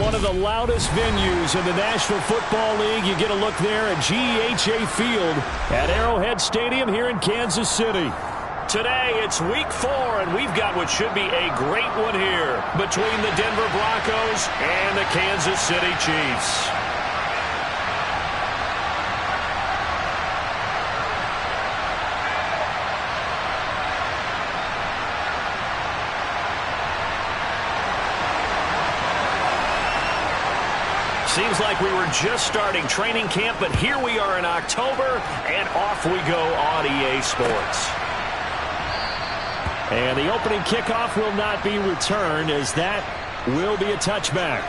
One of the loudest venues in the National Football League. You get a look there at GEHA Field at Arrowhead Stadium here in Kansas City. Today, it's week 4, and we've got what should be a great one here between the Denver Broncos and the Kansas City Chiefs. Seems like we were just starting training camp, but here we are in October, and off we go on EA Sports. And the opening kickoff will not be returned, as that will be a touchback.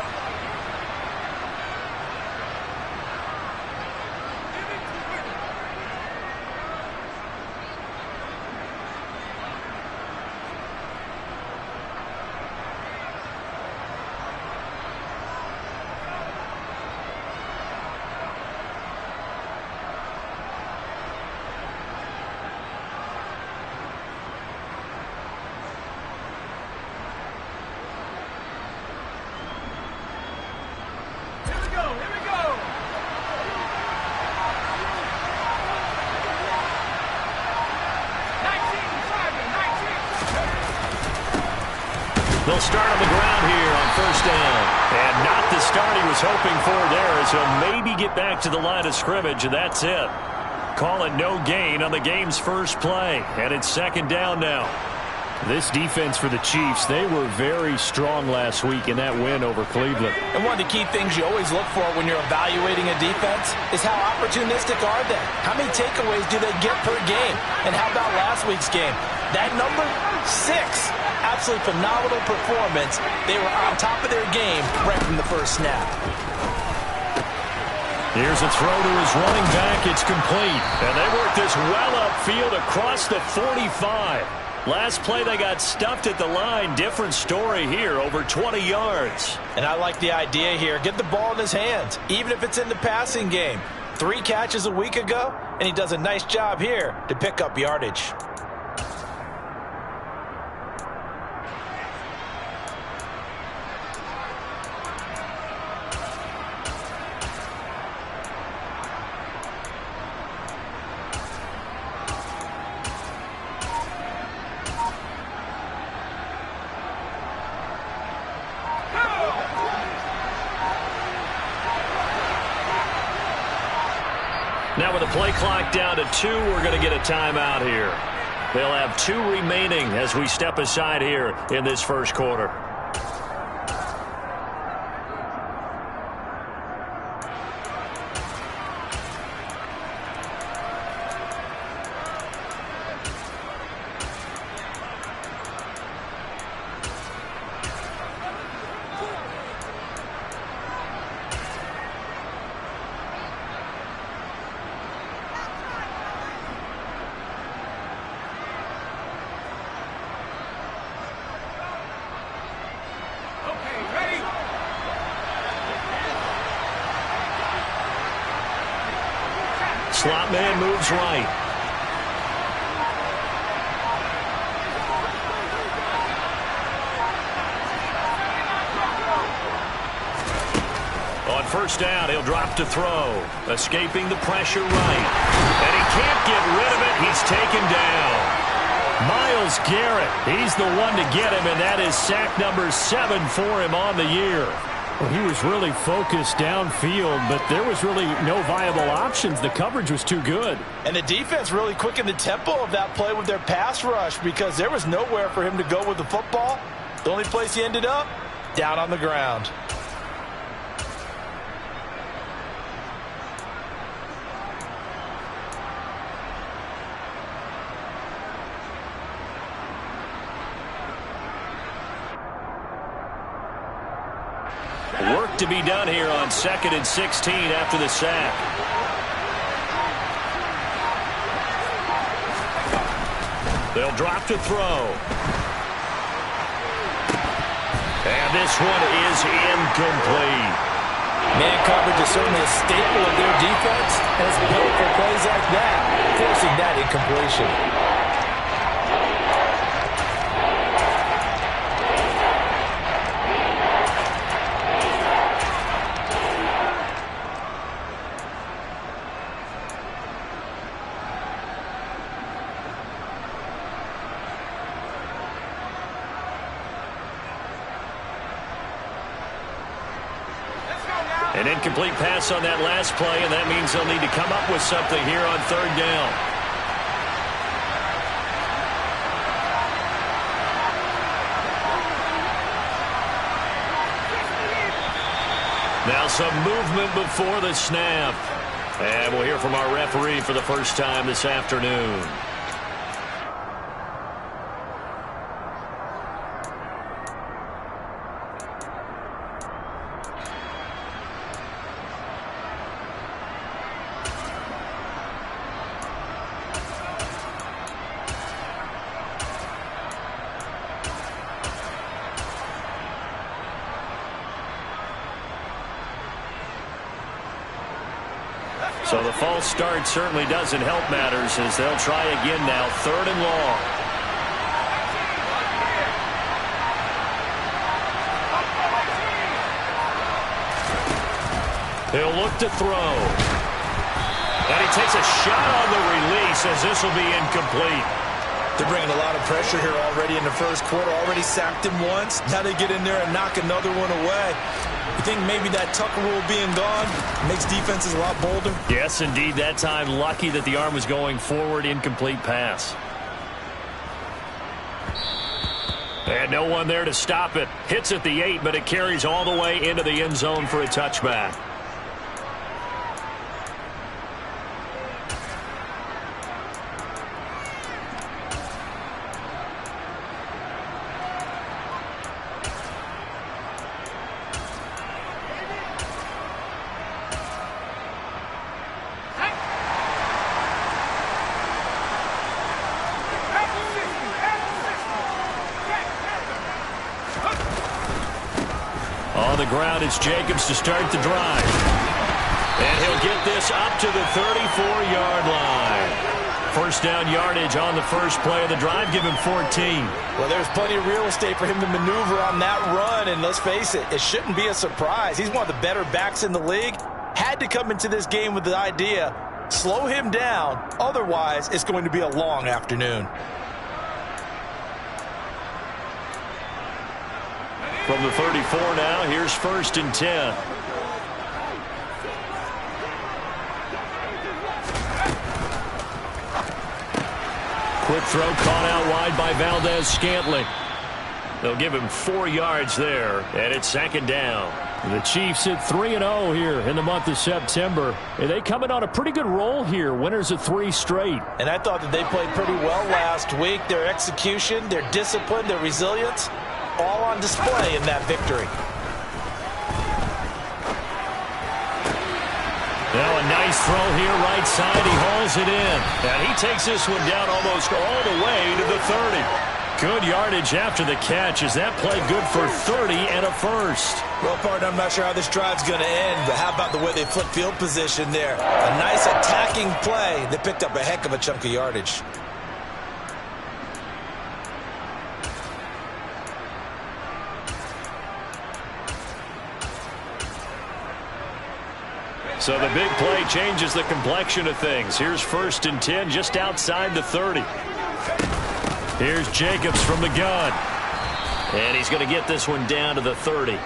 They'll start on the ground here on first down. And not the start he was hoping for there, as he'll maybe get back to the line of scrimmage, and that's it. Call it no gain on the game's first play. And it's second down now. This defense for the Chiefs, they were very strong last week in that win over Cleveland. And one of the key things you always look for when you're evaluating a defense is how opportunistic are they? How many takeaways do they get per game? And how about last week's game? That number, 6. Absolutely phenomenal performance. They were on top of their game right from the first snap. Here's a throw to his running back. It's complete. And they work this well upfield across the 45. Last play they got stuffed at the line. Different story here, over 20 yards. And I like the idea here. Get the ball in his hands, even if it's in the passing game. 3 catches a week ago, and he does a nice job here to pick up yardage. Now with the play clock down to 2, we're going to get a timeout here. They'll have 2 remaining as we step aside here in this first quarter. Slot man moves right. On first down, he'll drop to throw. Escaping the pressure right. And he can't get rid of it. He's taken down. Myles Garrett, he's the one to get him, and that is sack number 7 for him on the year. Well, he was really focused downfield, but there was really no viable options. The coverage was too good. And the defense really quickened the tempo of that play with their pass rush, because there was nowhere for him to go with the football. The only place he ended up, down on the ground. Work to be done here on 2nd and 16 after the sack. They'll drop to throw. And this one is incomplete. Man coverage is certainly a staple of their defense, and it's built for plays like that, forcing that incompletion. An incomplete pass on that last play, and that means they'll need to come up with something here on third down. Now some movement before the snap. And we'll hear from our referee for the first time this afternoon. So the false start certainly doesn't help matters as they'll try again now, third and long. He'll look to throw. And he takes a shot on the release as this will be incomplete. They're bringing a lot of pressure here already in the first quarter. Already sacked him once. Now they get in there and knock another one away. You think maybe that Tucker rule being gone makes defenses a lot bolder? Yes, indeed. That time, lucky that the arm was going forward. Incomplete pass. And no one there to stop it. Hits at the 8, but it carries all the way into the end zone for a touchback. On the ground, it's Jacobs to start the drive. And he'll get this up to the 34-yard line. First down yardage on the first play of the drive. Give him 14. Well, there's plenty of real estate for him to maneuver on that run. And let's face it, it shouldn't be a surprise. He's one of the better backs in the league. Had to come into this game with the idea, slow him down. Otherwise, it's going to be a long afternoon. From the 34 now, here's first and 10. Quick throw caught out wide by Valdez-Scantling. They'll give him 4 yards there, and it's second down. The Chiefs at 3-0 here in the month of September. And they come in on a pretty good roll here. Winners of 3 straight. And I thought that they played pretty well last week. Their execution, their discipline, their resilience, all on display in that victory. Now a nice throw here, right side. He hauls it in. And he takes this one down almost all the way to the 30. Good yardage after the catch. Is that play good for 30 and a first? Well, partner, I'm not sure how this drive's going to end, but how about the way they flip field position there? A nice attacking play. They picked up a heck of a chunk of yardage. So the big play changes the complexion of things. Here's first and 10 just outside the 30. Here's Jacobs from the gun. And he's going to get this one down to the 30.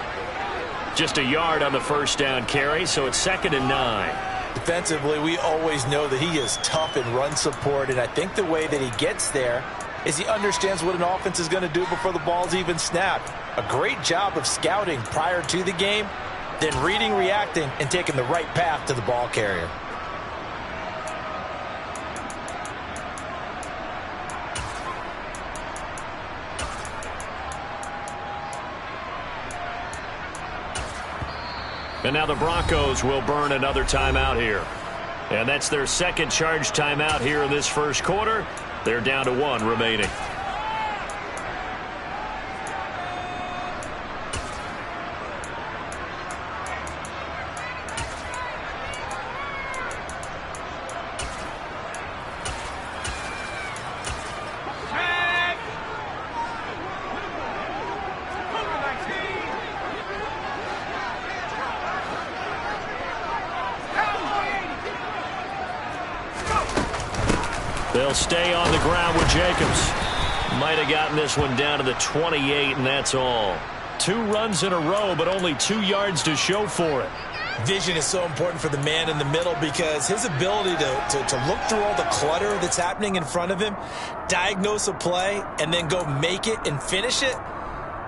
Just a yard on the first down carry, so it's second and 9. Defensively, we always know that he is tough in run support, and I think the way that he gets there is he understands what an offense is going to do before the ball's even snapped. A great job of scouting prior to the game, then reading, reacting, and taking the right path to the ball carrier. And now the Broncos will burn another timeout here. And that's their second charge timeout here in this first quarter. They're down to 1 remaining. They'll stay on the ground with Jacobs. Might have gotten this one down to the 28, and that's all. 2 runs in a row, but only 2 yards to show for it. Vision is so important for the man in the middle because his ability to look through all the clutter that's happening in front of him, diagnose a play, and then go make it and finish it,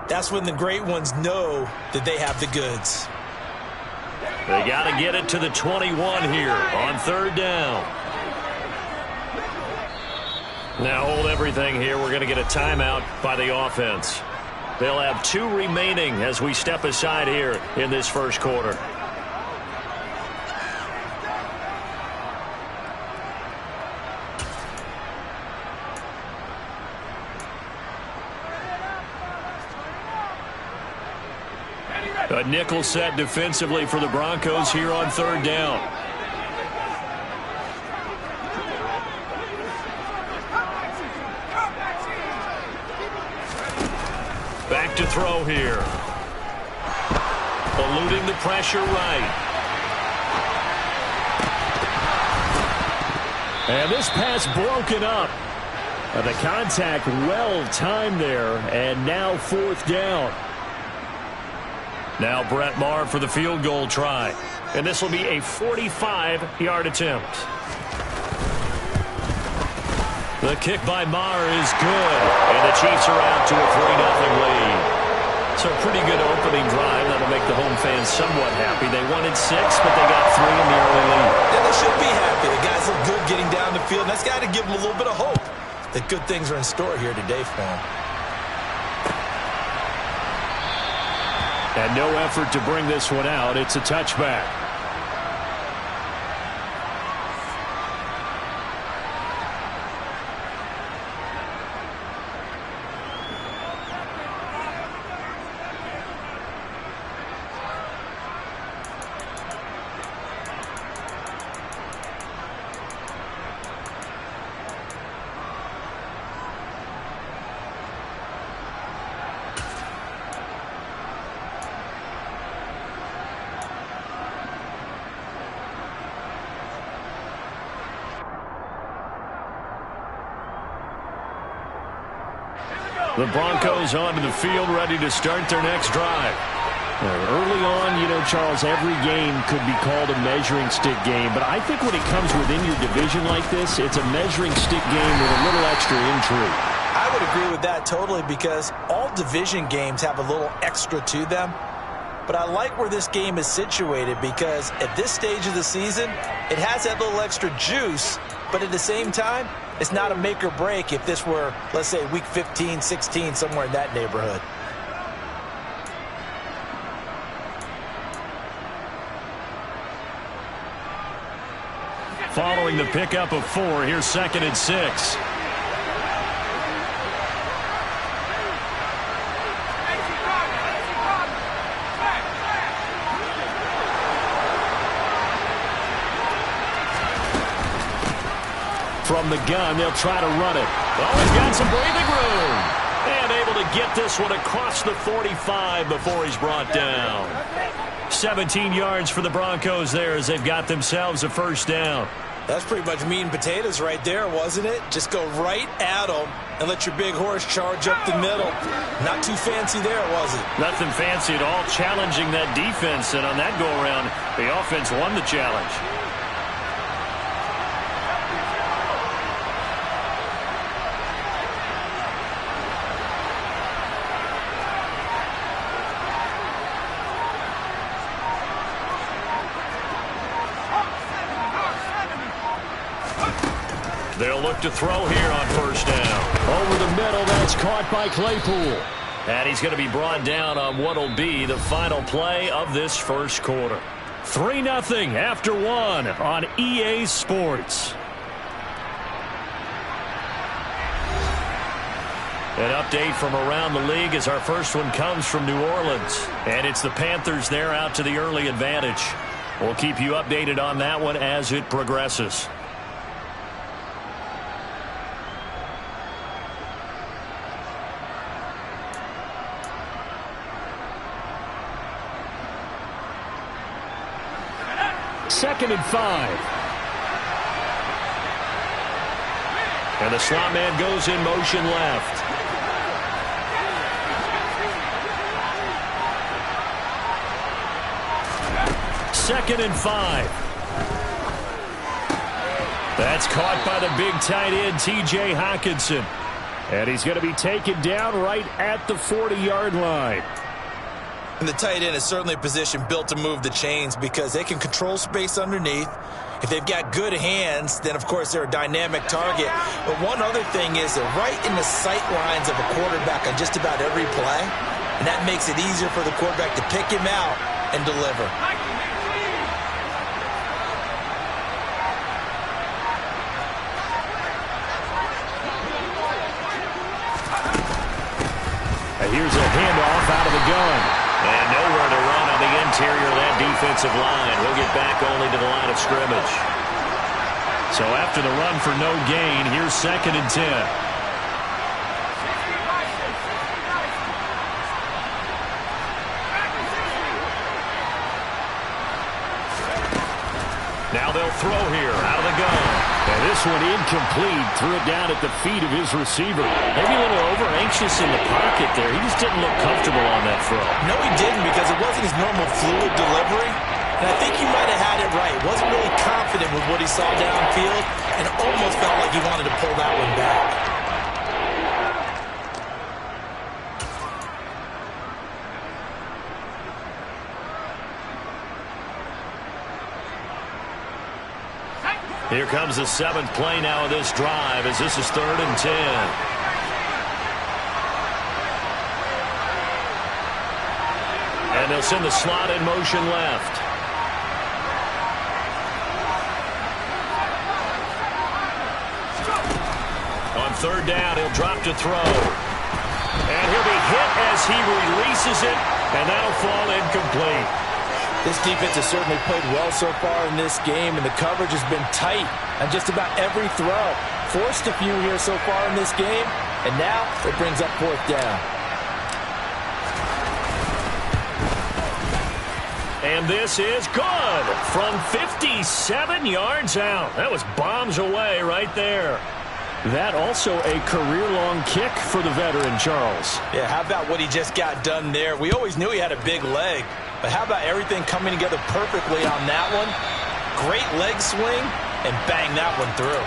that's when the great ones know that they have the goods. They got to get it to the 21 here on third down. Now hold everything here. We're going to get a timeout by the offense. They'll have 2 remaining as we step aside here in this first quarter. A nickel set defensively for the Broncos here on third down. Back to throw here. Eluding the pressure right. And this pass broken up. The contact well timed there, and now fourth down. Now Brett Maher for the field goal try. And this will be a 45-yard attempt. The kick by Maher is good. And the Chiefs are out to a 3-0 lead. So a pretty good opening drive. That'll make the home fans somewhat happy. They wanted 6, but they got 3 in the early lead. Yeah, they should be happy. The guys look good getting down the field. And that's got to give them a little bit of hope that good things are in store here today for them. And no effort to bring this one out. It's a touchback. The Broncos onto the field, ready to start their next drive. Early on, you know, Charles, every game could be called a measuring stick game. But I think when it comes within your division like this, it's a measuring stick game with a little extra intrigue. I would agree with that totally because all division games have a little extra to them. But I like where this game is situated because at this stage of the season, it has that little extra juice. But at the same time, it's not a make or break if this were, let's say, week 15, 16, somewhere in that neighborhood. Following the pickup of 4, here's 2nd and 6. From the gun, they'll try to run it. Oh, he's got some breathing room. And able to get this one across the 45 before he's brought down. 17 yards for the Broncos there as they've got themselves a first down. That's pretty much meat and potatoes right there, wasn't it? Just go right at them and let your big horse charge up the middle. Not too fancy there, was it? Nothing fancy at all, challenging that defense. And on that go-around, the offense won the challenge. They'll look to throw here on first down. Over the middle, that's caught by Claypool. And he's going to be brought down on what will be the final play of this first quarter. 3-0 after 1 on EA Sports. An update from around the league as our first one comes from New Orleans. And it's the Panthers there out to the early advantage. We'll keep you updated on that one as it progresses. Second and 5. And the slot man goes in motion left. 2nd and 5. That's caught by the big tight end, T.J. Hockenson. And he's going to be taken down right at the 40-yard line. And the tight end is certainly a position built to move the chains because they can control space underneath. If they've got good hands, then, of course, they're a dynamic target. But one other thing is they're right in the sight lines of a quarterback on just about every play. And that makes it easier for the quarterback to pick him out and deliver. Here's a handoff out of the gun. And nowhere to run on the interior of that defensive line. He'll get back only to the line of scrimmage. So after the run for no gain, here's 2nd and 10. Now they'll throw here out of the gun. And this one incomplete. Threw it down at the feet of his receiver. Maybe a little over-anxious in the pocket there. He just didn't look comfortable on that throw. No, he didn't because it wasn't his normal fluid delivery. And I think he might have had it right. Wasn't really confident with what he saw downfield and almost felt like he wanted to pull that one back. Here comes the 7th play now of this drive as this is 3rd and 10. And they'll send the slot in motion left. On 3rd down, he'll drop to throw. And he'll be hit as he releases it, and that'll fall incomplete. This defense has certainly played well so far in this game, and the coverage has been tight on just about every throw. Forced a few here so far in this game, and now it brings up 4th down. And this is good from 57 yards out. That was bombs away right there. That also a career-long kick for the veteran, Charles. Yeah, how about what he just got done there? We always knew he had a big leg, but how about everything coming together perfectly on that one? Great leg swing, and bang that one through.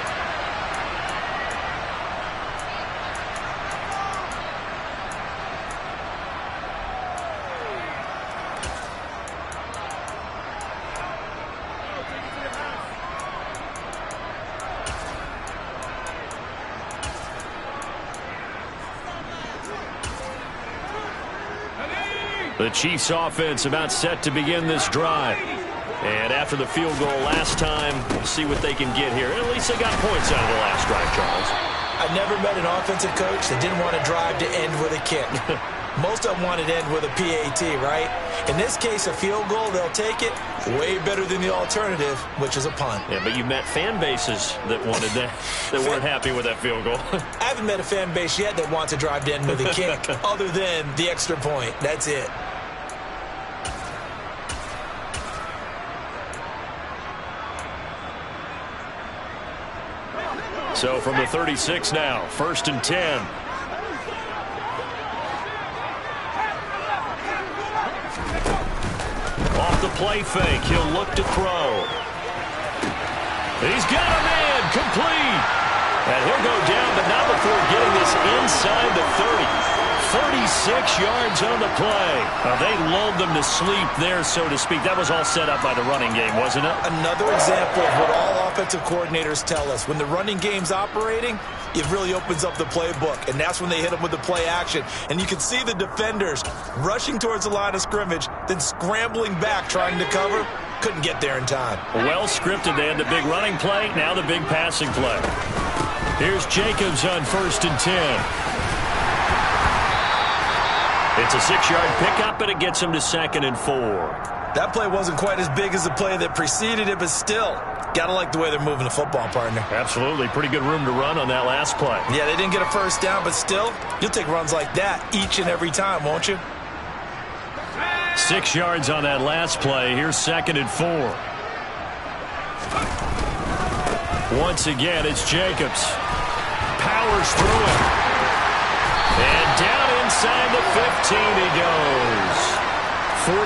The Chiefs offense about set to begin this drive. And after the field goal last time, we'll see what they can get here. At least they got points out of the last drive, Charles. I've never met an offensive coach that didn't want to drive to end with a kick. Most of them wanted to end with a PAT, right? In this case, a field goal, they'll take it. Way better than the alternative, which is a punt. Yeah, but you met fan bases that wanted that, that weren't happy with that field goal. I haven't met a fan base yet that wants to drive to end with a kick, other than the extra point. That's it. So from the 36 now, 1st and 10. Off the play fake, he'll look to throw. He's got a man, complete. And he'll go down, but not before getting this inside the 30. 36 yards on the play. They lulled them to sleep there, so to speak. That was all set up by the running game, wasn't it? Another example of what all offensive coordinators tell us. When the running game's operating, it really opens up the playbook, and that's when they hit them with the play action. And you can see the defenders rushing towards the line of scrimmage, then scrambling back trying to cover. Couldn't get there in time. Well scripted. They had the big running play, now the big passing play. Here's Jacobs on 1st and 10. It's a 6-yard pickup, and it gets him to 2nd and 4. That play wasn't quite as big as the play that preceded it, but still, got to like the way they're moving the football, partner. Absolutely. Pretty good room to run on that last play. Yeah, they didn't get a first down, but still, you'll take runs like that each and every time, won't you? 6 yards on that last play. Here's 2nd and 4. Once again, it's Jacobs. Powers through it. And down inside the 15 he goes. 43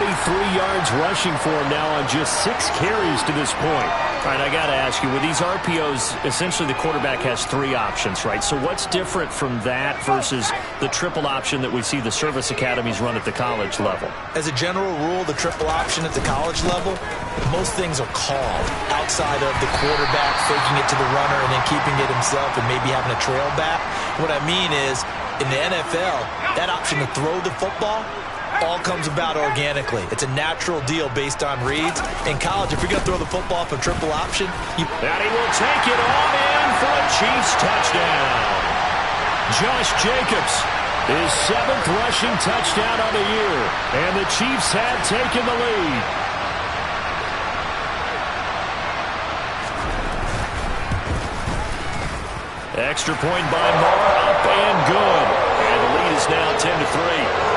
yards rushing for him now on just 6 carries to this point. All right, I got to ask you, with these RPOs, essentially the quarterback has 3 options, right? So what's different from that versus the triple option that we see the service academies run at the college level? As a general rule, the triple option at the college level, most things are called outside of the quarterback faking it to the runner and then keeping it himself and maybe having a trail back. What I mean is, in the NFL, that option to throw the football all comes about organically. It's a natural deal based on reads. In college, if you're going to throw the football for triple option, and he will take it on in for a Chiefs touchdown. Josh Jacobs, his 7th rushing touchdown on the year, and the Chiefs have taken the lead. Extra point by Moore, up and good. And the lead is now 10-3.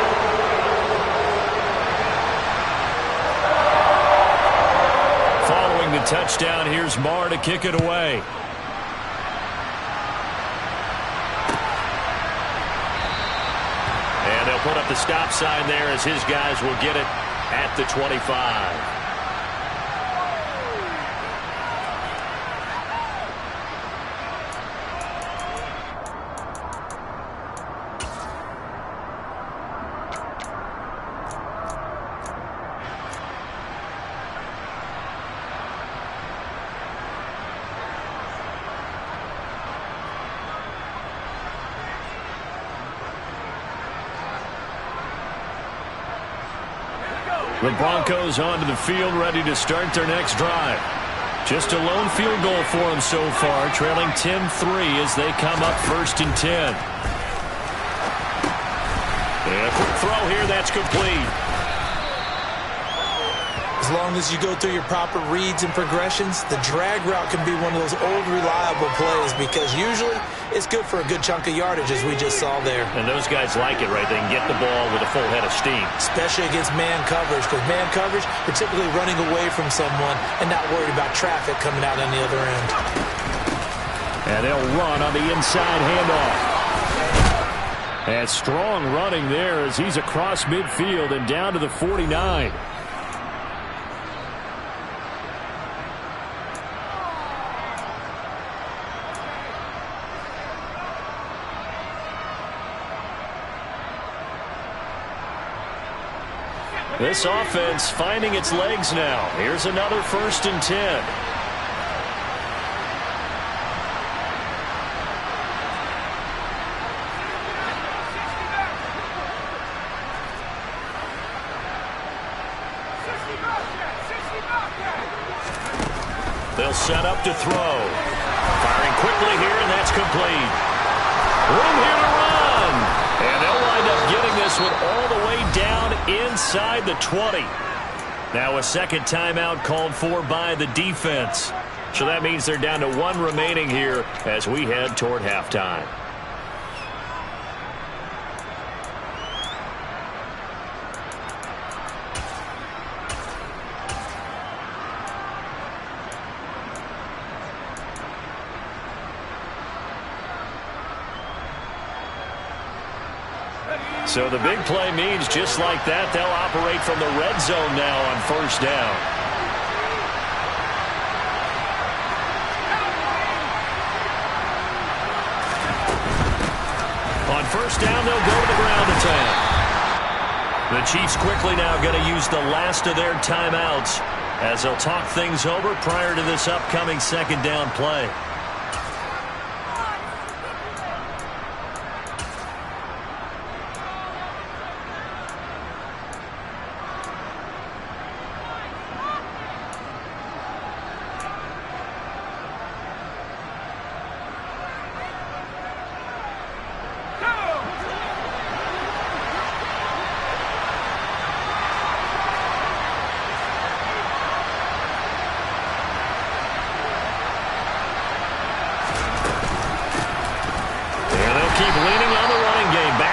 Following the touchdown, here's Moore to kick it away. And they'll put up the stop sign there as his guys will get it at the 25. The Broncos onto the field, ready to start their next drive. Just a lone field goal for them so far, trailing 10-3 as they come up 1st and 10. And a quick throw here, that's complete. as long as you go through your proper reads and progressions, the drag route can be one of those old reliable plays because usually it's good for a good chunk of yardage, as we just saw there. And those guys like it, right? They can get the ball with a full head of steam. Especially against man coverage, because man coverage, you're typically running away from someone and not worried about traffic coming out on the other end. And they'll run on the inside handoff. And strong running there as he's across midfield and down to the 49. This offense finding its legs now. Here's another 1st and 10. They'll set up to throw. Firing quickly here, and that's complete. Room here to run. And they'll wind up getting this one all the way down inside the 20. Now a second timeout called for by the defense. So that means they're down to 1 remaining here as we head toward halftime. So the big play means just like that, they'll operate from the red zone now on 1st down. On 1st down, they'll go to the ground attack. The Chiefs quickly now going to use the last of their timeouts as they'll talk things over prior to this upcoming 2nd down play.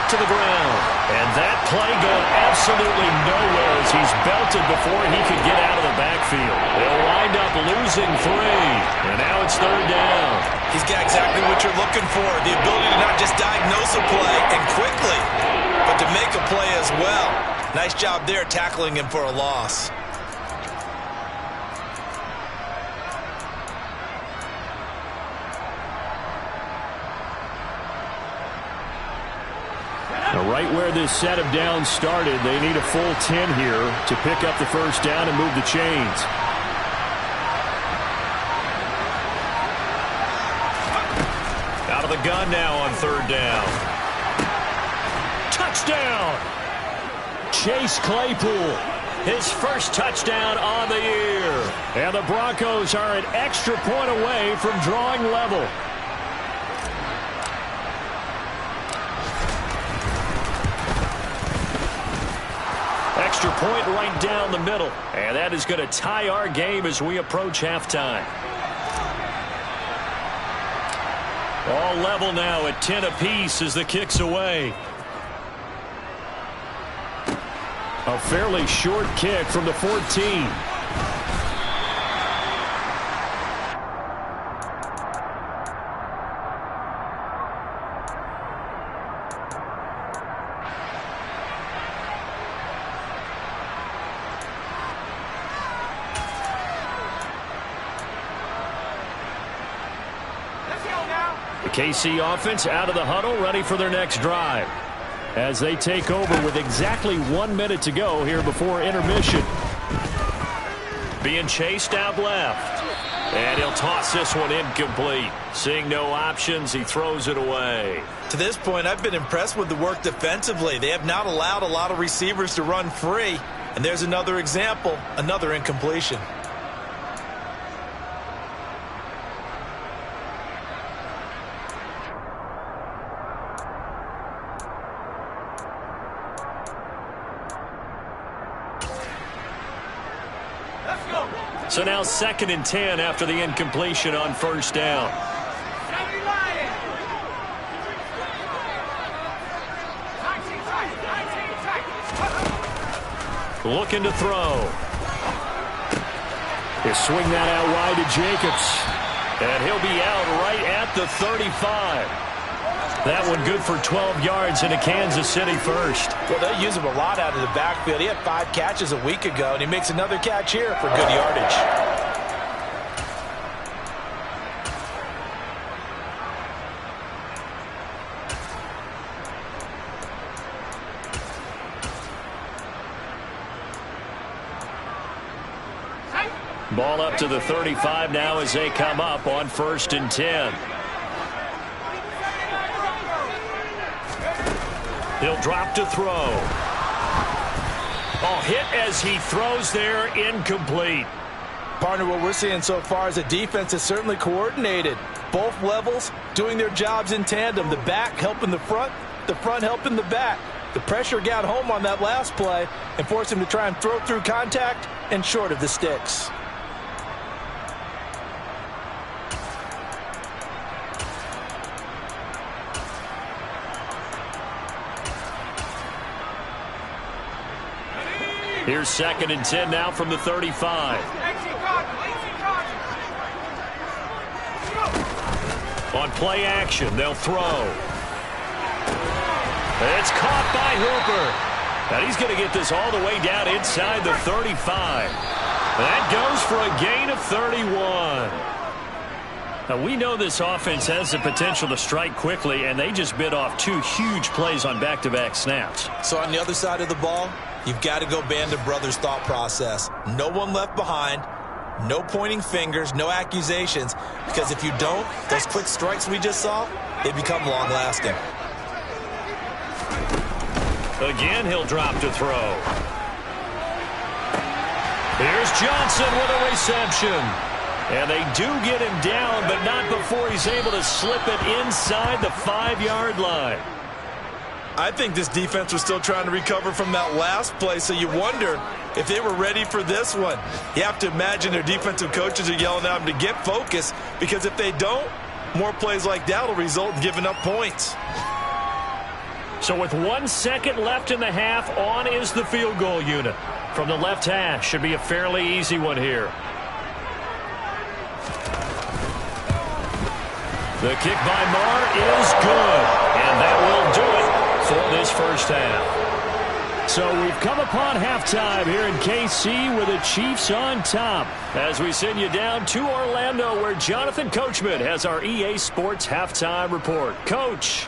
To the ground. And that play going absolutely nowhere as he's belted before he could get out of the backfield. They'll wind up losing 3. And now it's 3rd down. He's got exactly what you're looking for. The ability to not just diagnose a play and quickly, but to make a play as well. Nice job there tackling him for a loss. Now, right where this set of downs started, they need a full 10 here to pick up the first down and move the chains. Out of the gun now on third down. Touchdown! Chase Claypool, his first touchdown on the year. And the Broncos are an extra point away from drawing level. Extra point right down the middle. And that is going to tie our game as we approach halftime. All level now at 10 apiece as the kick's away. A fairly short kick from the 14. The KC offense out of the huddle, ready for their next drive, as they take over with exactly 1 minute to go here before intermission. Being chased out left. And he'll toss this one incomplete. Seeing no options, he throws it away. To this point, I've been impressed with the work defensively. They have not allowed a lot of receivers to run free. And there's another example, another incompletion. So now 2nd and 10 after the incompletion on first down. Looking to throw. He'll swing that out wide to Jacobs. And he'll be out right at the 35. That one good for 12 yards into Kansas City first. Well, they use him a lot out of the backfield. He had 5 catches a week ago, and he makes another catch here for good yardage. Ball up to the 35 now as they come up on 1st and 10. He'll drop to throw. Oh, hit as he throws there, incomplete. Partner, what we're seeing so far is the defense is certainly coordinated. Both levels doing their jobs in tandem. The back helping the front helping the back. The pressure got home on that last play and forced him to try and throw through contact and short of the sticks. Here's 2nd and 10 now from the 35. On play action, they'll throw. It's caught by Hooper. And he's going to get this all the way down inside the 35. That goes for a gain of 31. Now, we know this offense has the potential to strike quickly, and they just bit off 2 huge plays on back-to-back snaps. So on the other side of the ball, you've got to go Band of Brothers thought process. No one left behind, no pointing fingers, no accusations, because if you don't, those quick strikes we just saw, they become long-lasting. Again, he'll drop to throw. Here's Johnson with a reception. And they do get him down, but not before he's able to slip it inside the 5-yard line. I think this defense was still trying to recover from that last play, so you wonder if they were ready for this one. You have to imagine their defensive coaches are yelling at them to get focused, because if they don't, more plays like that will result in giving up points. So with 1 second left in the half, on is the field goal unit. From the left hash, should be a fairly easy one here. The kick by Marr is good, and that will do it for this first half. So we've come upon halftime here in KC with the Chiefs on top. As we send you down to Orlando, where Jonathan Coachman has our EA Sports halftime report. Coach.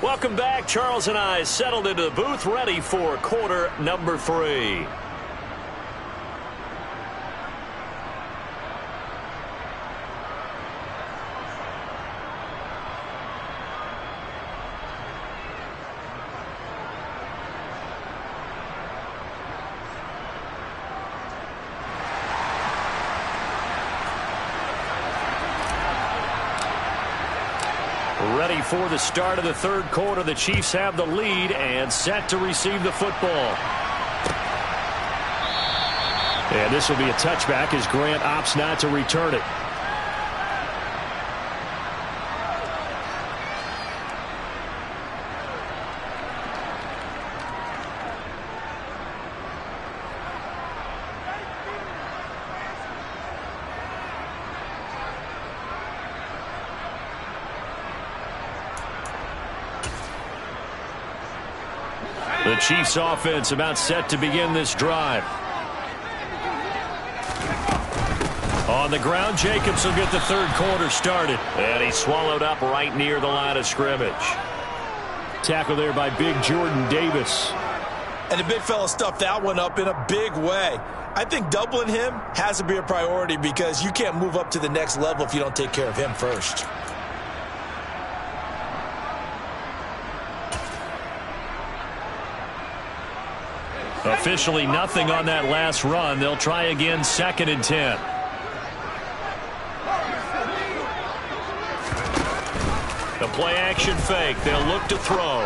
Welcome back. Charles and I settled into the booth, ready for quarter number 3. Ready for the start of the third quarter. The Chiefs have the lead and set to receive the football. And this will be a touchback as Grant opts not to return it. The Chiefs offense about set to begin this drive. On the ground, Jacobs will get the third quarter started. And he's swallowed up right near the line of scrimmage. Tackle there by big Jordan Davis. And the big fella stuffed that one up in a big way. I think doubling him has to be a priority because you can't move up to the next level if you don't take care of him first. Officially nothing on that last run. They'll try again, 2nd and 10. The play action fake. They'll look to throw.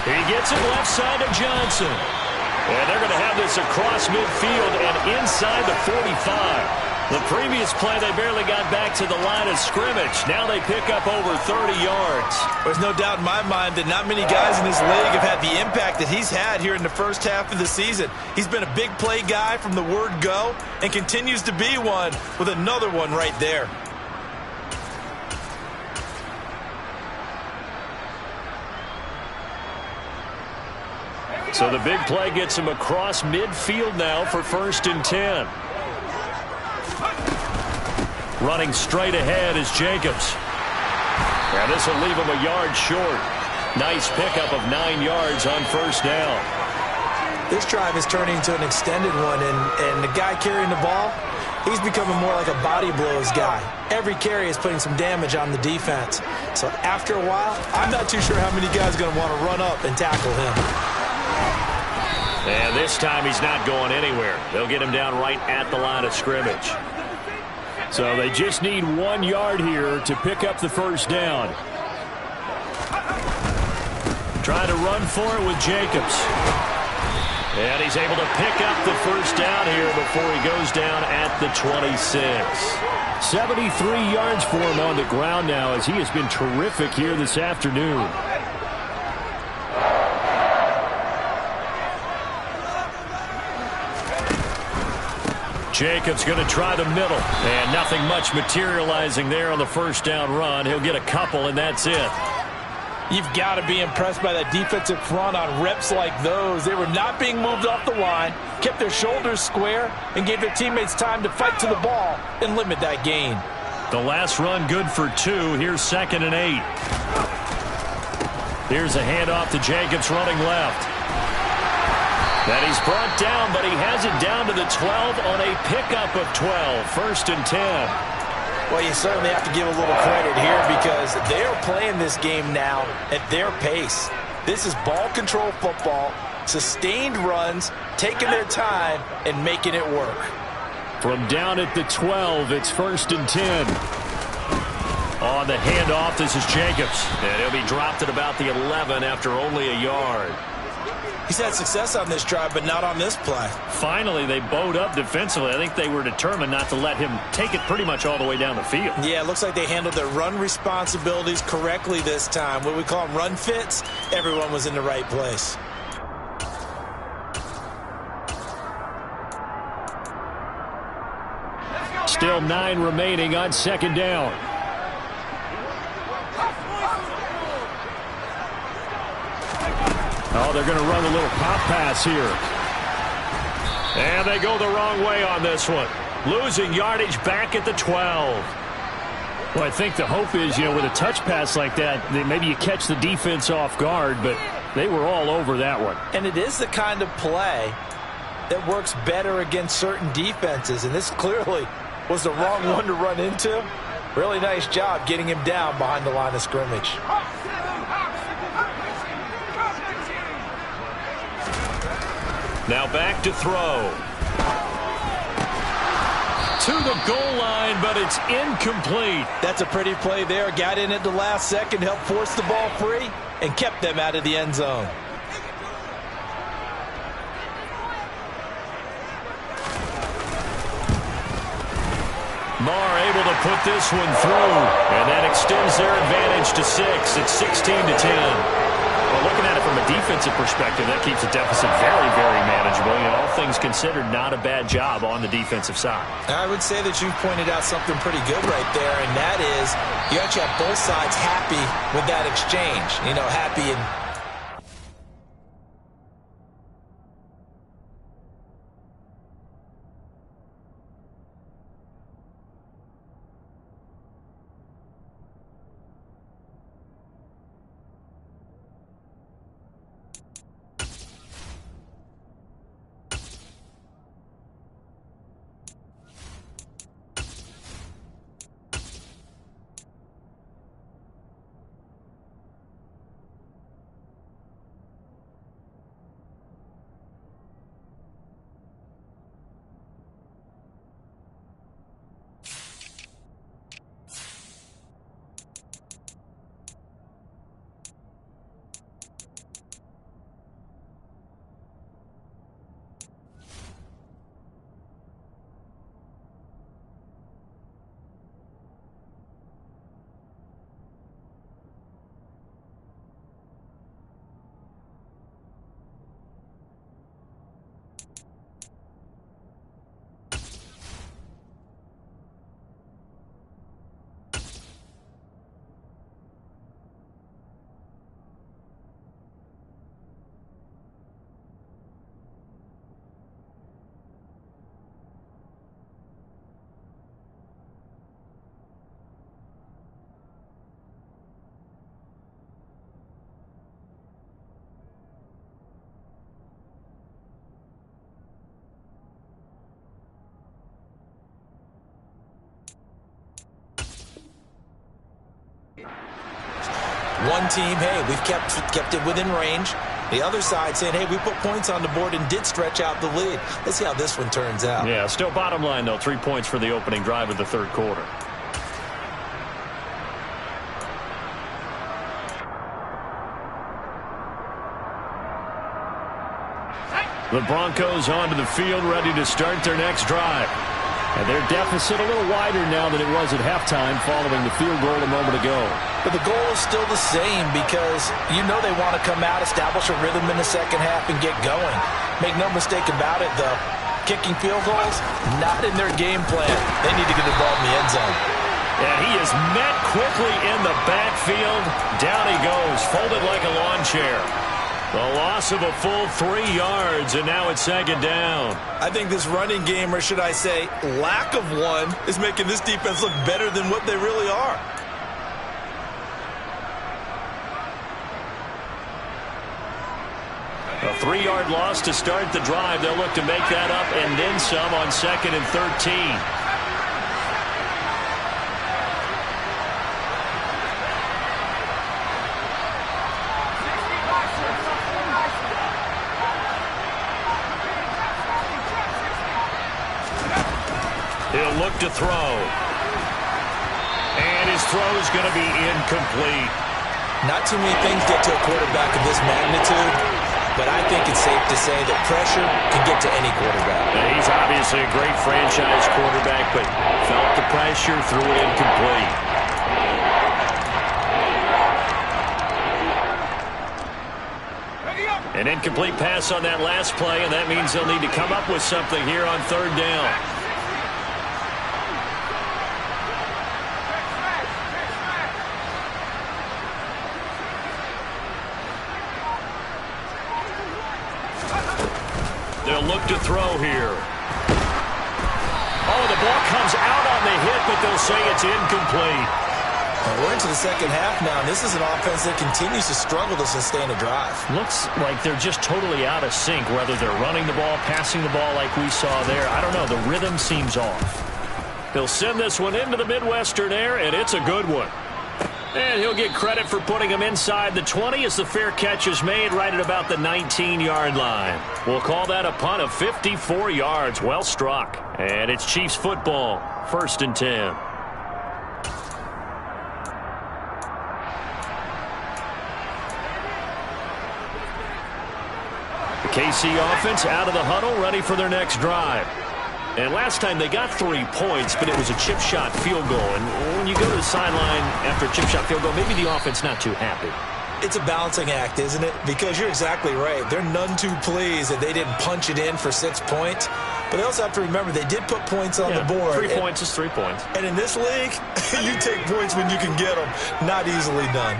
He gets it left side to Johnson. And they're going to have this across midfield and inside the 45. The previous play, they barely got back to the line of scrimmage. Now they pick up over 30 yards. There's no doubt in my mind that not many guys in this league have had the impact that he's had here in the first half of the season. He's been a big play guy from the word go and continues to be one with another one right there. So the big play gets him across midfield now for 1st and 10. Running straight ahead is Jacobs. And this will leave him a yard short. Nice pickup of 9 yards on 1st down. This drive is turning into an extended one, and the guy carrying the ball, he's becoming more like a body blows guy. Every carry is putting some damage on the defense. So after a while, I'm not too sure how many guys are going to want to run up and tackle him. And this time he's not going anywhere. They'll get him down right at the line of scrimmage. So they just need 1 yard here to pick up the 1st down. Trying to run for it with Jacobs. And he's able to pick up the 1st down here before he goes down at the 26. 73 yards for him on the ground now as he has been terrific here this afternoon. Jacobs going to try the middle. And nothing much materializing there on the 1st down run. He'll get a couple, and that's it. You've got to be impressed by that defensive front on reps like those. They were not being moved off the line, kept their shoulders square, and gave their teammates time to fight to the ball and limit that gain. The last run good for 2. Here's 2nd and 8. Here's a handoff to Jacobs running left. And he's brought down, but he has it down to the 12 on a pickup of 12. 1st and 10. Well, you certainly have to give a little credit here because they are playing this game now at their pace. This is ball control football, sustained runs, taking their time, and making it work. From down at the 12, it's 1st and 10. On the handoff, this is Jacobs. And he'll be dropped at about the 11 after only a yard. He's had success on this drive, but not on this play. Finally, they bowed up defensively. I think they were determined not to let him take it pretty much all the way down the field. Yeah, it looks like they handled their run responsibilities correctly this time. What we call them run fits, everyone was in the right place. Still 9 remaining on second down. Oh, they're going to run a little pop pass here. And they go the wrong way on this one. Losing yardage back at the 12. Well, I think the hope is, with a touch pass like that, maybe you catch the defense off guard, but they were all over that one. And it is the kind of play that works better against certain defenses, and this clearly was the wrong one to run into. Really nice job getting him down behind the line of scrimmage. Now back to throw. To the goal line, but it's incomplete. That's a pretty play there. Got in at the last second, helped force the ball free, and kept them out of the end zone. Marr able to put this one through, and that extends their advantage to 6. It's 16-10. Well, looking at it from a defensive perspective, that keeps the deficit very, very manageable. All things considered, not a bad job on the defensive side. I would say that you've pointed out something pretty good right there, and that is you actually have both sides happy with that exchange. Happy and one team, hey, we've kept it within range. The other side saying, hey, we put points on the board and did stretch out the lead. Let's see how this one turns out. Yeah, still bottom line, though, 3 points for the opening drive of the third quarter. The Broncos onto the field, ready to start their next drive. And their deficit a little wider now than it was at halftime following the field goal a moment ago. But the goal is still the same because they want to come out, establish a rhythm in the second half, and get going. Make no mistake about it, though. Kicking field goals, not in their game plan. They need to get the ball in the end zone. Yeah, he is met quickly in the backfield. Down he goes, folded like a lawn chair. The loss of a full 3 yards, and now it's second down. I think this running game, or should I say lack of one, is making this defense look better than what they really are. A 3-yard loss to start the drive. They'll look to make that up and then some on 2nd and 13. He'll look to throw. And his throw is going to be incomplete. Not too many things get to a quarterback of this magnitude but I think it's safe to say that pressure can get to any quarterback. Now, he's obviously a great franchise quarterback, but felt the pressure, threw it incomplete. An incomplete pass on that last play, and that means they'll need to come up with something here on third down. They'll look to throw here. Oh, the ball comes out on the hit, but they'll say it's incomplete. We're into the second half now, and this is an offense that continues to struggle to sustain a drive. Looks like they're just totally out of sync, whether they're running the ball, passing the ball like we saw there. I don't know. The rhythm seems off. He'll send this one into the Midwestern air, and it's a good one. And he'll get credit for putting him inside the 20 as the fair catch is made right at about the 19-yard line. We'll call that a punt of 54 yards. Well struck. And it's Chiefs football, 1st and 10. The KC offense out of the huddle, ready for their next drive. And last time they got 3 points, but it was a chip shot field goal. And when you go to the sideline after a chip shot field goal, maybe the offense not too happy. It's a balancing act, isn't it? Because you're exactly right. They're none too pleased that they didn't punch it in for 6 points. But they also have to remember they did put points on the board. 3 points is 3 points. And in this league, you take points when you can get them. Not easily done.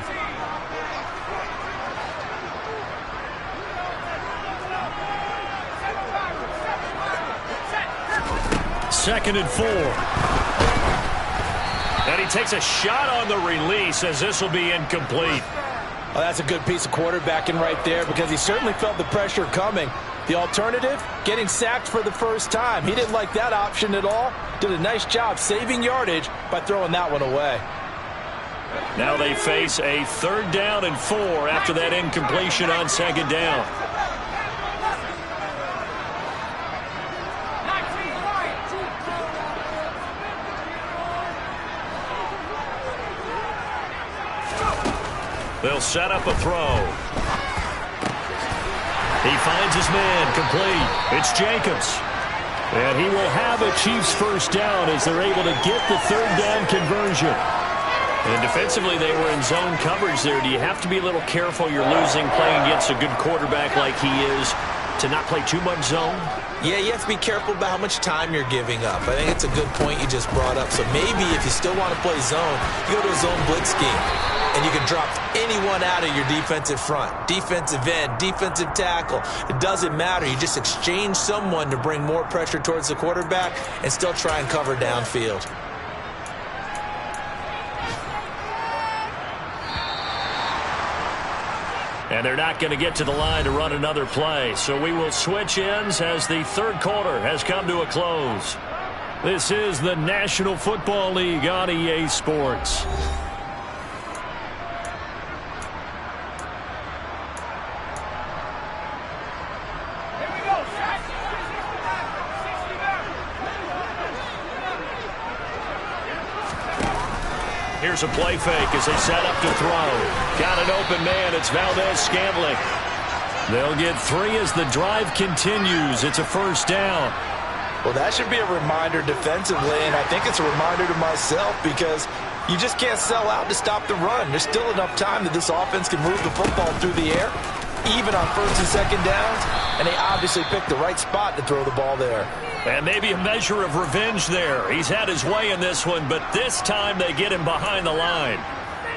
Second and 4. And he takes a shot on the release as this will be incomplete. Well, that's a good piece of quarterbacking right there because he certainly felt the pressure coming. The alternative, getting sacked for the first time. He didn't like that option at all. Did a nice job saving yardage by throwing that one away. Now they face a 3rd down and 4 after that incompletion on 2nd down. They'll set up a throw. He finds his man, complete. It's Jacobs. And he will have a Chiefs 1st down as they're able to get the 3rd down conversion. And defensively, they were in zone coverage there. Do you have to be a little careful? You're losing, playing against a good quarterback like he is, to not play too much zone? Yeah, you have to be careful about how much time you're giving up. I think it's a good point you just brought up. So maybe if you still want to play zone, you go to a zone blitz scheme. And you can drop anyone out of your defensive front. Defensive end, defensive tackle. It doesn't matter. You just exchange someone to bring more pressure towards the quarterback and still try and cover downfield. And they're not going to get to the line to run another play. So we will switch ends as the 3rd quarter has come to a close. This is the National Football League on EA Sports. Here's a play fake as they set up to throw. Got an open man. It's Valdez-Scantling. They'll get 3 as the drive continues. It's a 1st down. Well, that should be a reminder defensively, and I think it's a reminder to myself because you just can't sell out to stop the run. There's still enough time that this offense can move the football through the air, even on 1st and 2nd downs, and they obviously picked the right spot to throw the ball there. And maybe a measure of revenge there. He's had his way in this one, but this time they get him behind the line.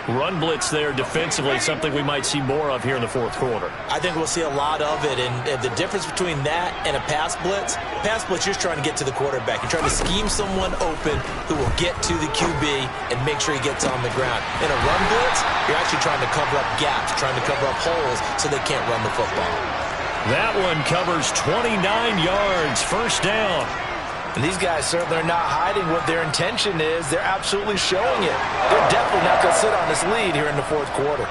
Run blitz there defensively, something we might see more of here in the 4th quarter. I think we'll see a lot of it, and the difference between that and a pass blitz, you're just trying to get to the quarterback. You're trying to scheme someone open who will get to the QB and make sure he gets on the ground. In a run blitz, you're actually trying to cover up gaps, trying to cover up holes so they can't run the football. That one covers 29 yards, 1st down. And these guys certainly are not hiding what their intention is. They're absolutely showing it. They're definitely not going to sit on this lead here in the 4th quarter.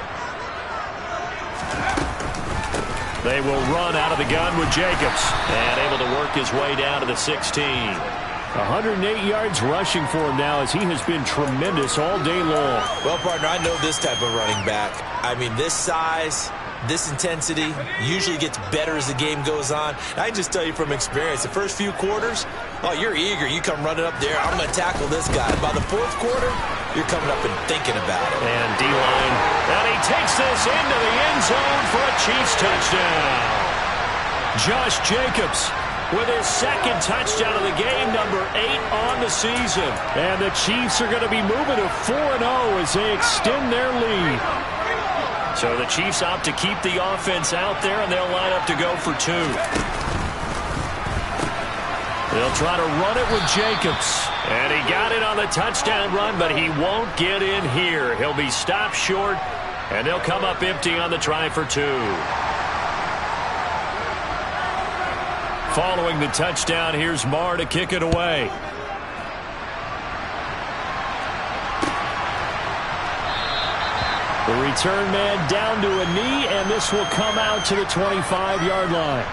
They will run out of the gun with Jacobs. And able to work his way down to the 16. 108 yards rushing for him now as he has been tremendous all day long. Well, partner, I know this type of running back. I mean, this size, This intensity usually gets better as the game goes on. I can just tell you from experience, the first few quarters, oh, you're eager. You come running up there, I'm going to tackle this guy. By the fourth quarter, you're coming up and thinking about it. And D-line, and he takes this into the end zone for a Chiefs touchdown. Josh Jacobs with his second touchdown of the game, number 8 on the season. And the Chiefs are going to be moving to 4-0 as they extend their lead. So the Chiefs opt to keep the offense out there, and they'll line up to go for 2. They'll try to run it with Jacobs. And he got it on the touchdown run, but he won't get in here. He'll be stopped short, and they'll come up empty on the try for 2. Following the touchdown, here's Marr to kick it away. The return man down to a knee, and this will come out to the 25-yard line.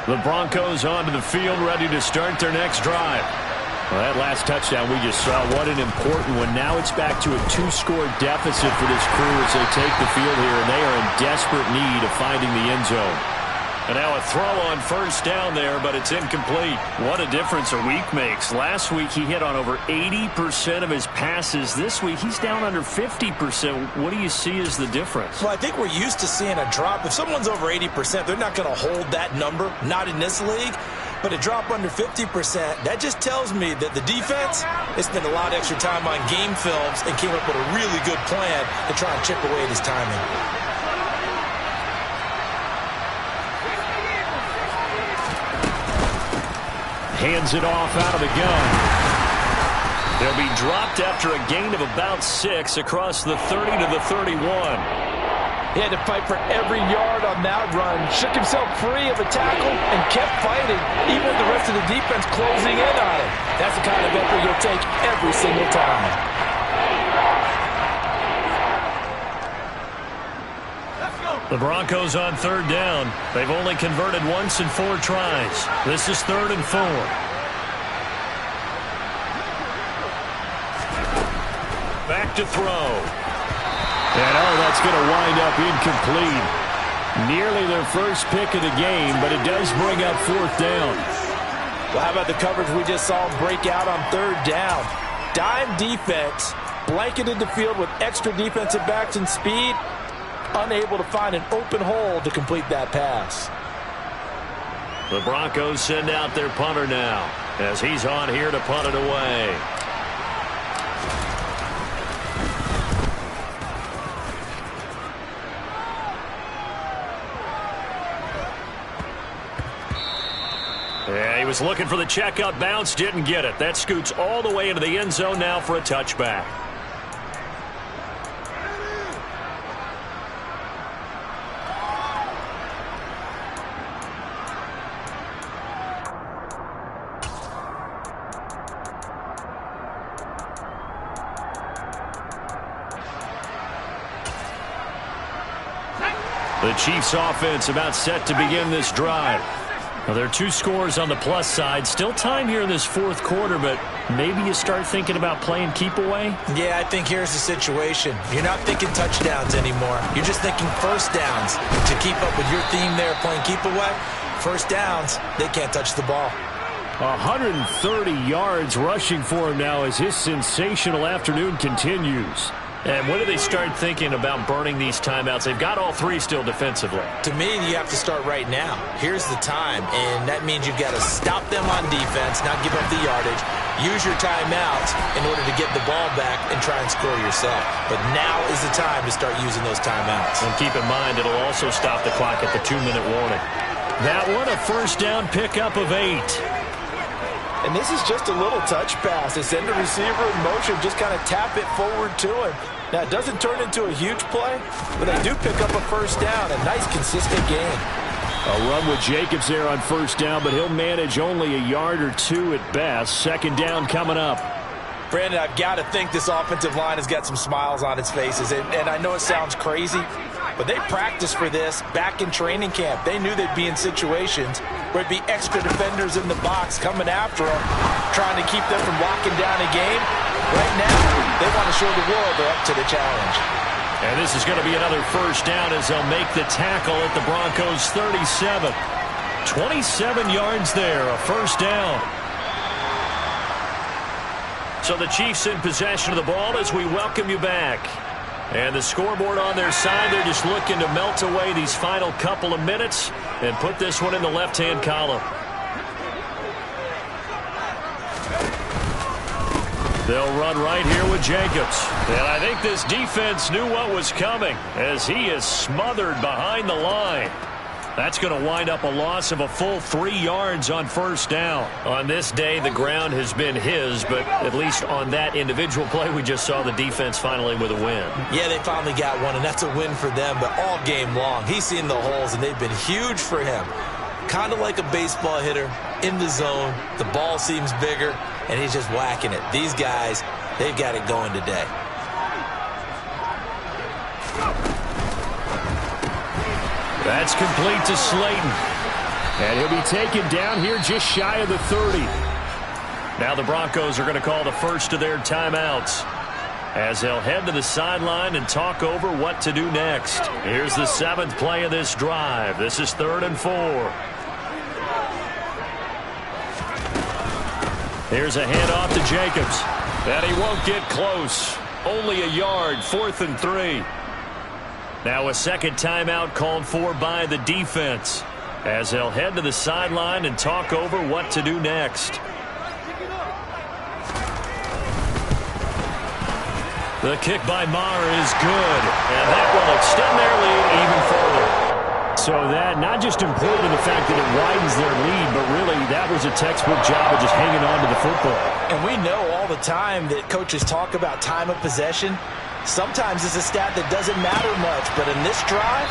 The Broncos onto the field, ready to start their next drive. Well, that last touchdown we just saw, what an important one. Now it's back to a 2-score deficit for this crew as they take the field here, and they are in desperate need of finding the end zone. And now a throw on first down there, but it's incomplete. What a difference a week makes. Last week he hit on over 80% of his passes. This week he's down under 50%. What do you see as the difference? Well, I think we're used to seeing a drop. If someone's over 80%, they're not going to hold that number, not in this league. But a drop under 50%, that just tells me that the defense has spent a lot of extra time on game films and came up with a really good plan to try and chip away at his timing. Hands it off out of the gun. They'll be dropped after a gain of about 6 across the 30 to the 31. He had to fight for every yard on that run. Shook himself free of a tackle and kept fighting, even with the rest of the defense closing in on him. That's the kind of effort you'll take every single time. The Broncos on third down. They've only converted once in 4 tries. This is 3rd and 4. Back to throw. And that's going to wind up incomplete. Nearly their first pick of the game, but it does bring up 4th down. Well, how about the coverage we just saw break out on 3rd down? Dime defense, blanketed the field with extra defensive backs and speed. Unable to find an open hole to complete that pass. The Broncos send out their punter now as he's on here to punt it away. Yeah, he was looking for the checkup bounce, didn't get it. That scoots all the way into the end zone now for a touchback. The Chiefs offense about set to begin this drive. Well, there are 2 scores on the plus side. Still time here in this 4th quarter, but maybe you start thinking about playing keep away? Yeah, I think here's the situation. You're not thinking touchdowns anymore. You're just thinking first downs. To keep up with your theme there, playing keep away, first downs, they can't touch the ball. 130 yards rushing for him now as his sensational afternoon continues. And when do they start thinking about burning these timeouts? They've got all 3 still defensively. To me, you have to start right now. Here's the time, and that means you've got to stop them on defense, not give up the yardage. Use your timeouts in order to get the ball back and try and score yourself. But now is the time to start using those timeouts. And keep in mind, it'll also stop the clock at the 2-minute warning. That one, a first down pickup of 8. And this is just a little touch pass. They send the receiver in motion, just kind of tap it forward to him. Now, it doesn't turn into a huge play, but they do pick up a first down. A nice, consistent gain. A run with Jacobs there on first down, but he'll manage only a yard or two at best. Second down coming up. Brandon, I've got to think this offensive line has got some smiles on its faces. And I know it sounds crazy, but they practiced for this back in training camp. They knew they'd be in situations where it'd be extra defenders in the box coming after them, trying to keep them from locking down a game. Right now, they want to show the world they're up to the challenge. And this is going to be another first down as they'll make the tackle at the Broncos' 37. 27 yards there, a first down. So the Chiefs in possession of the ball as we welcome you back. And the scoreboard on their side, they're just looking to melt away these final couple of minutes and put this one in the left-hand column. They'll run right here with Jacobs. And I think this defense knew what was coming as he is smothered behind the line. That's going to wind up a loss of a full 3 yards on first down. On this day, the ground has been his, but at least on that individual play, we just saw the defense finally with a win. Yeah, they finally got one, and that's a win for them, but all game long, he's seen the holes, and they've been huge for him. Kind of like a baseball hitter in the zone. The ball seems bigger, and he's just whacking it. These guys, they've got it going today. That's complete to Slayton. And he'll be taken down here just shy of the 30. Now the Broncos are going to call the first of their timeouts as they'll head to the sideline and talk over what to do next. Here's the 7th play of this drive. This is 3rd and 4. Here's a handoff to Jacobs. And he won't get close. Only a yard, 4th and 3. Now a second timeout called for by the defense as they'll head to the sideline and talk over what to do next. The kick by Maher is good, and that will extend their lead even further. So that not just important in the fact that it widens their lead, but really that was a textbook job of just hanging on to the football. And we know all the time that coaches talk about time of possession. Sometimes it's a stat that doesn't matter much, but in this drive,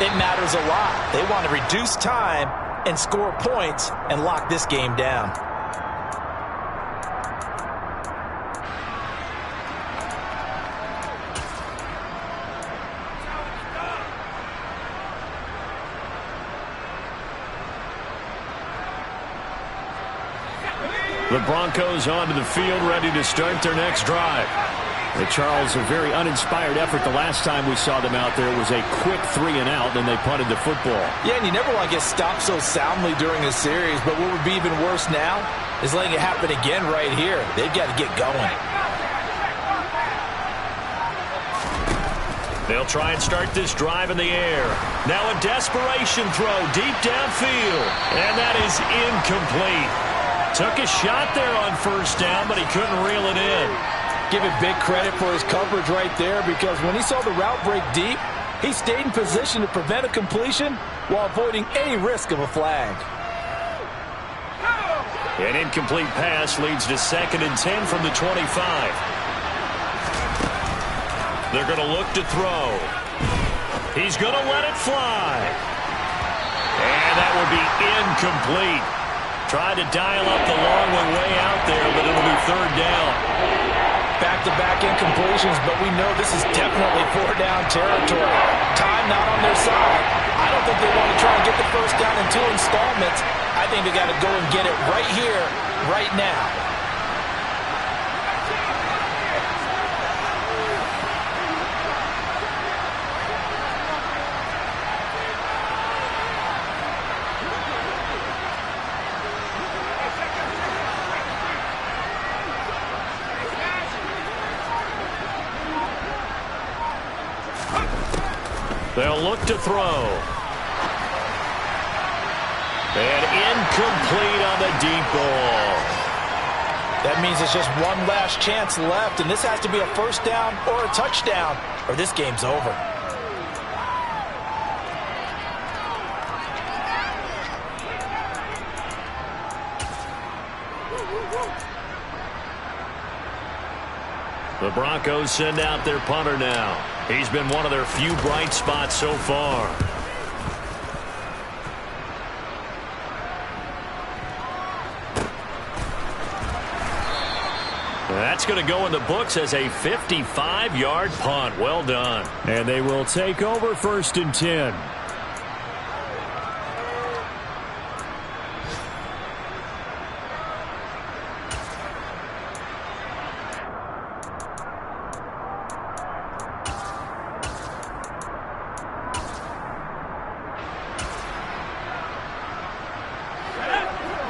it matters a lot. They want to reduce time and score points and lock this game down. The Broncos onto the field, ready to start their next drive. Charles, a very uninspired effort the last time we saw them out there. It was a quick 3-and-out, then they punted the football. Yeah, and you never want to get stopped so soundly during a series, but what would be even worse now is letting it happen again right here. They've got to get going. They'll try and start this drive in the air. Now a desperation throw deep downfield, and that is incomplete. Took a shot there on first down, but he couldn't reel it in. Give it big credit for his coverage right there, because when he saw the route break deep, he stayed in position to prevent a completion while avoiding any risk of a flag. An incomplete pass leads to 2nd and 10 from the 25. They're going to look to throw. He's going to let it fly. And that would be incomplete. Tried to dial up the long one way out there, but it'll be 3rd down. Back-to-back incompletions, but we know this is definitely 4-down territory. Time not on their side. I don't think they want to try and get the first down in 2 installments. I think they got to go and get it right here, right now. They'll look to throw. And incomplete on the deep ball. That means it's just one last chance left, and this has to be a first down or a touchdown, or this game's over. The Broncos send out their punter now. He's been one of their few bright spots so far. That's going to go in the books as a 55-yard punt. Well done. And they will take over 1st and 10.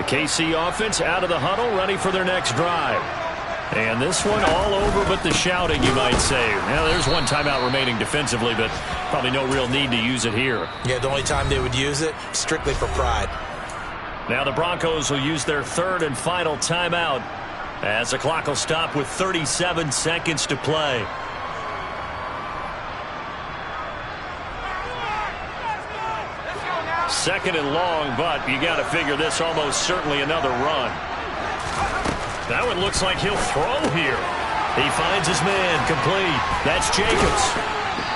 KC offense out of the huddle, ready for their next drive. And this one all over but the shouting, you might say. Now, there's one timeout remaining defensively, but probably no real need to use it here. Yeah, the only time they would use it, strictly for pride. Now the Broncos will use their 3rd and final timeout as the clock will stop with 37 seconds to play. Second and long, but you got to figure this almost certainly another run. That one looks like he'll throw here. He finds his man, complete. That's Jacobs.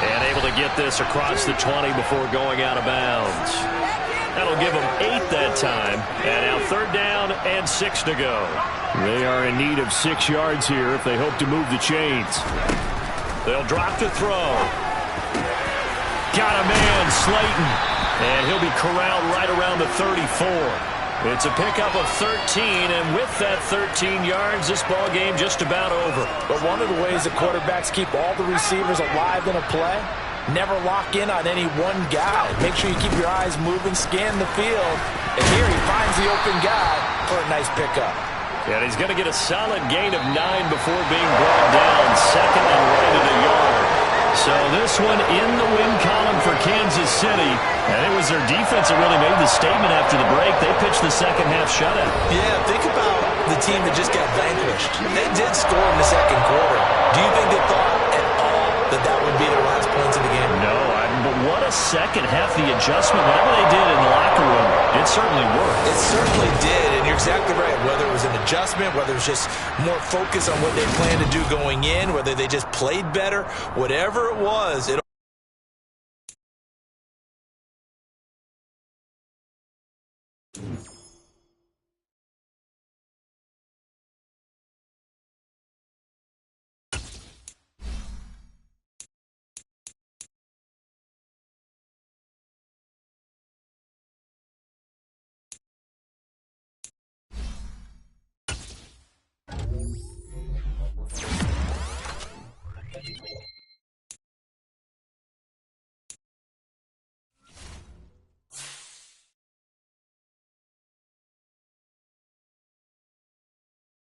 And able to get this across the 20 before going out of bounds. That'll give him 8 that time. And now 3rd down and 6 to go. They are in need of 6 yards here if they hope to move the chains. They'll drop to throw. Got a man, Slayton. And he'll be corralled right around the 34. It's a pickup of 13, and with that 13 yards, this ball game just about over. But one of the ways the quarterbacks keep all the receivers alive in a play, never lock in on any one guy. Make sure you keep your eyes moving, scan the field, and here he finds the open guy for a nice pickup. And he's going to get a solid gain of 9 before being brought down, 2nd and right at a yard. So this one in the win column for Kansas City. And it was their defense that really made the statement after the break. They pitched the second half shutout. Yeah, think about the team that just got vanquished. They did score in the second quarter. Do you think they thought at all that that would be their last points of the game? No, but what a second half. The adjustment, whatever they did in the locker room, it certainly worked. It certainly did, and you're exactly right. Whether it was an adjustment, whether it was just more focus on what they planned to do going in, whether they just played better, whatever it was, it